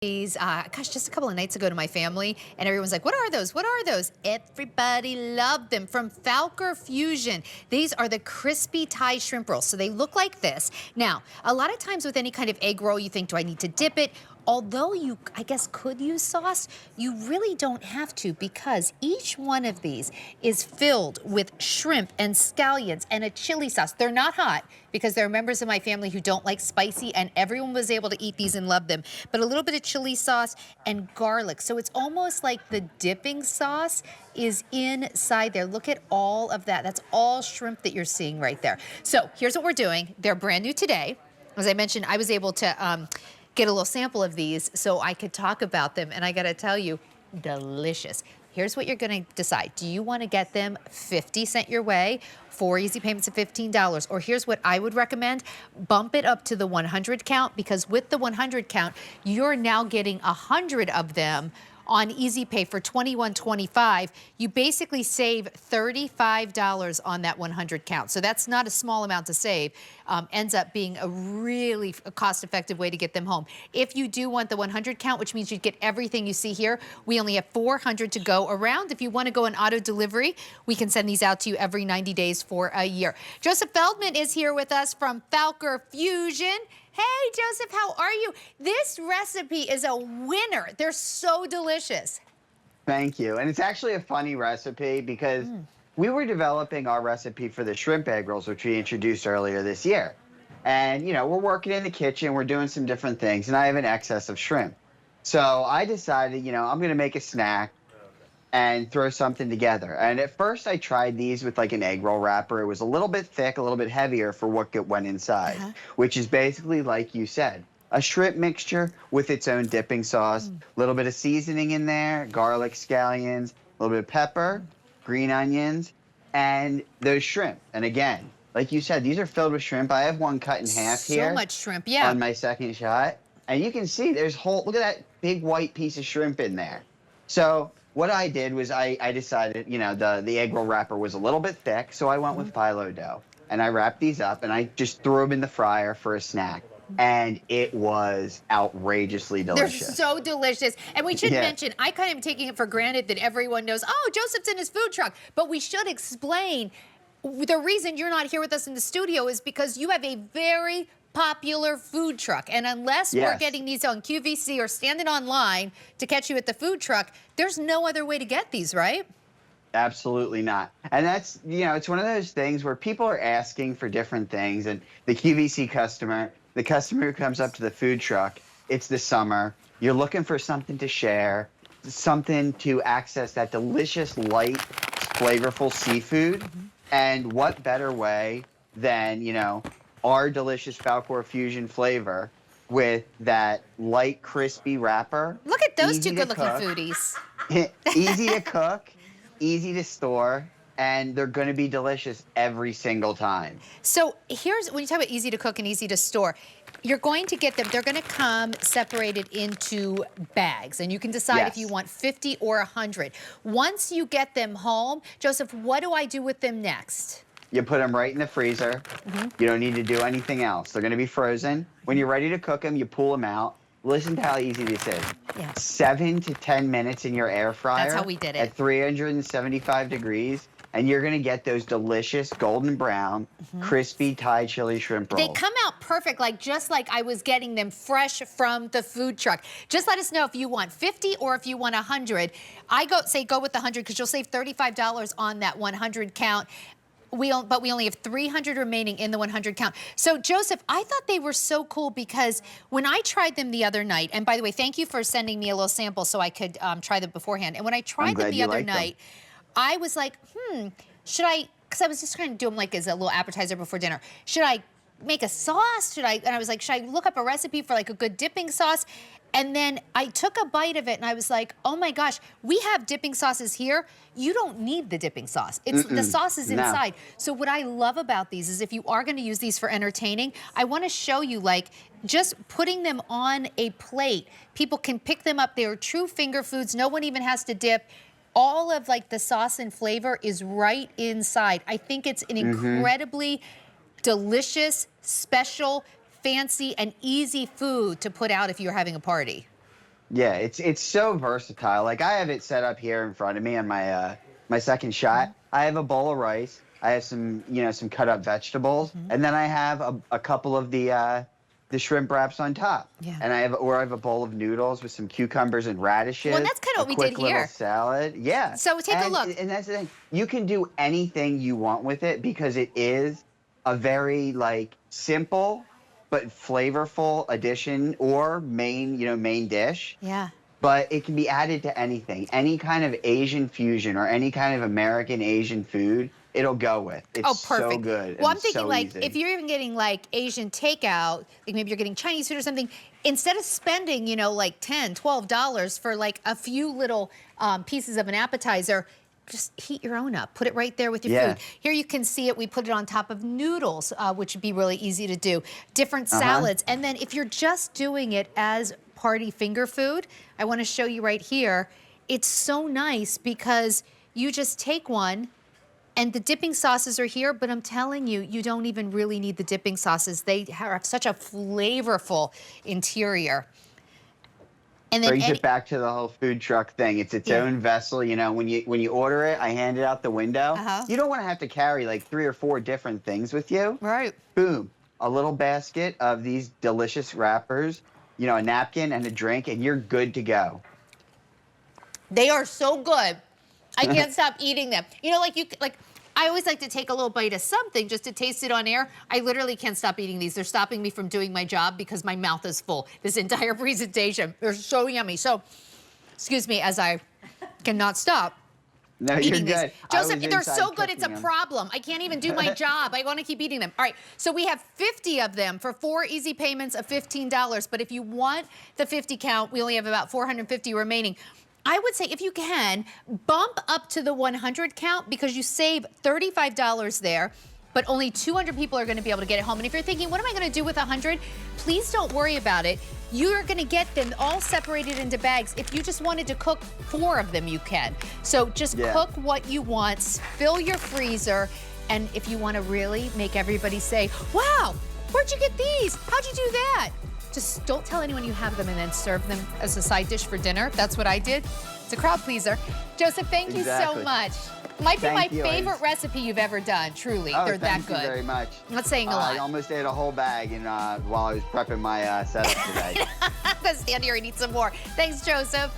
Gosh, just a couple of nights ago to my family, and everyone's like, what are those? What are those? Everybody loved them from Falkor Fusion. These are the crispy Thai shrimp rolls. So they look like this. Now, a lot of times with any kind of egg roll, you think, do I need to dip it? Although you, I guess, could use sauce, you really don't have to because each one of these is filled with shrimp and scallions and a chili sauce. They're not hot because there are members of my family who don't like spicy, and everyone was able to eat these and love them. But a little bit of chili sauce and garlic. So it's almost like the dipping sauce is inside there. Look at all of that. That's all shrimp that you're seeing right there. So here's what we're doing. They're brand new today. As I mentioned, I was able to get a little sample of these so I could talk about them, and I gotta tell you, delicious. Here's what you're gonna decide. Do you wanna get them 50 sent your way, 4 easy payments of $15? Or here's what I would recommend, bump it up to the 100 count, because with the 100 count, you're now getting 100 of them on Easy Pay for $21.25. You basically save $35 on that 100 count. So that's not a small amount to save. Ends up being a really cost-effective way to get them home. If you do want the 100 count, which means you'd get everything you see here, we only have 400 to go around. If you want to go in auto delivery, we can send these out to you every 90 days for a year. Joseph Feldman is here with us from Falkor Fusion. Hey, Joseph, how are you? This recipe is a winner. They're so delicious. Thank you. And it's actually a funny recipe because we were developing our recipe for the shrimp egg rolls, which we introduced earlier this year. And, you know, we're working in the kitchen, we're doing some different things, and I have an excess of shrimp. So I decided, you know, I'm going to make a snack and throw something together. And at first I tried these with like an egg roll wrapper. It was a little bit thick, a little bit heavier for what went inside, which is basically, like you said, a shrimp mixture with its own dipping sauce, a little bit of seasoning in there, garlic, scallions, a little bit of pepper, green onions, and those shrimp. And again, like you said, these are filled with shrimp. I have one cut in half here. So much shrimp, yeah. On my second shot. And you can see there's look at that big white piece of shrimp in there. So what I did was I decided, you know, the egg roll wrapper was a little bit thick, so I went with phyllo dough. And I wrapped these up, and I just threw them in the fryer for a snack. And it was outrageously delicious. They're so delicious. And we should mention, I kind of am taking it for granted that everyone knows, oh, Joseph's in his food truck. But we should explain the reason you're not here with us in the studio is because you have a very popular food truck. And unless we're getting these on QVC or standing online to catch you at the food truck, there's no other way to get these, right? Absolutely not. And that's, you know, it's one of those things where people are asking for different things. And the QVC customer, the customer who comes up to the food truck, it's the summer, you're looking for something to share, something to access that delicious, light, flavorful seafood. And what better way than, you know, our delicious Falkor Fusion flavor with that light, crispy wrapper. Look at those two good-looking foodies. Easy to cook, easy to store, and they're going to be delicious every single time. So here's, when you talk about easy to cook and easy to store, you're going to get them, they're going to come separated into bags, and you can decide if you want 50 or 100. Once you get them home, Joseph, what do I do with them next? You put them right in the freezer. You don't need to do anything else. They're going to be frozen. When you're ready to cook them, you pull them out. Listen to how easy this is. 7 to 10 minutes in your air fryer. That's how we did it. At 375 degrees. And you're going to get those delicious golden brown, crispy Thai chili shrimp rolls. They come out perfect, like just like I was getting them fresh from the food truck. Just let us know if you want 50 or if you want 100. I say go with the 100 because you'll save $35 on that 100 count. But we only have 300 remaining in the 100 count. So, Joseph, I thought they were so cool because when I tried them the other night, and by the way, thank you for sending me a little sample so I could try them beforehand. And when I tried them the other night, I was like, should I, because I was just trying to do them like as a little appetizer before dinner. Should I make a sauce? And I was like, should I look up a recipe for like a good dipping sauce? And then I took a bite of it and I was like, oh my gosh, we have dipping sauces here. You don't need the dipping sauce. It's the sauce is inside. So what I love about these is if you are going to use these for entertaining, I want to show you like just putting them on a plate. People can pick them up. They're true finger foods. No one even has to dip. All of like the sauce and flavor is right inside. I think it's an incredibly delicious, special, fancy, and easy food to put out if you're having a party. Yeah, it's so versatile. Like I have it set up here in front of me on my my second shot. I have a bowl of rice. I have some, some cut up vegetables, and then I have a couple of the shrimp wraps on top. Yeah. And I have a bowl of noodles with some cucumbers and radishes. Well, and that's kind of what we did quick little here. salad. Yeah. So take a look. And that's the thing. You can do anything you want with it because it is a very like simple but flavorful addition or main dish. Yeah. But it can be added to anything, any kind of Asian fusion or any kind of American Asian food, it'll go with. It's perfect. so good. Well, and I'm thinking so like easy. if you're even getting like Asian takeout, like maybe you're getting Chinese food or something, instead of spending, like $10, $12 for like a few little pieces of an appetizer, just heat your own up. Put it right there with your food. Here you can see it. We put it on top of noodles, which would be really easy to do. Different salads. And then if you're just doing it as party finger food, I want to show you right here. It's so nice because you just take one and the dipping sauces are here, but I'm telling you, you don't even really need the dipping sauces. They have such a flavorful interior. And then brings it back to the whole food truck thing. It's its own vessel. When you order it, I hand it out the window. You don't want to have to carry like 3 or 4 different things with you. Right. Boom. A little basket of these delicious wrappers, a napkin and a drink, and you're good to go. They are so good. I can't stop eating them. I always like to take a little bite of something just to taste it on air. I literally can't stop eating these. They're stopping me from doing my job because my mouth is full. This entire presentation. They're so yummy. So, excuse me as I cannot stop. No, you're eating good. these. Joseph, they're so good, it's a problem. I can't even do my job. I want to keep eating them. All right, so we have 50 of them for 4 easy payments of $15. But if you want the 50 count, we only have about 450 remaining. I would say if you can, bump up to the 100 count because you save $35 there, but only 200 people are going to be able to get it home. And if you're thinking, what am I going to do with 100? Please don't worry about it. You are going to get them all separated into bags. If you just wanted to cook 4 of them, you can. So just cook what you want, fill your freezer, and if you want to really make everybody say, wow, where'd you get these? How'd you do that? Just don't tell anyone you have them and then serve them as a side dish for dinner. That's what I did. It's a crowd pleaser. Joseph, thank you so much. Might be my favorite recipe you've ever done, truly. They're that good. Thank you very much. I'm not saying a lot. I almost ate a whole bag while I was prepping my setup today. I'm going to stand here and eat some more. Thanks, Joseph.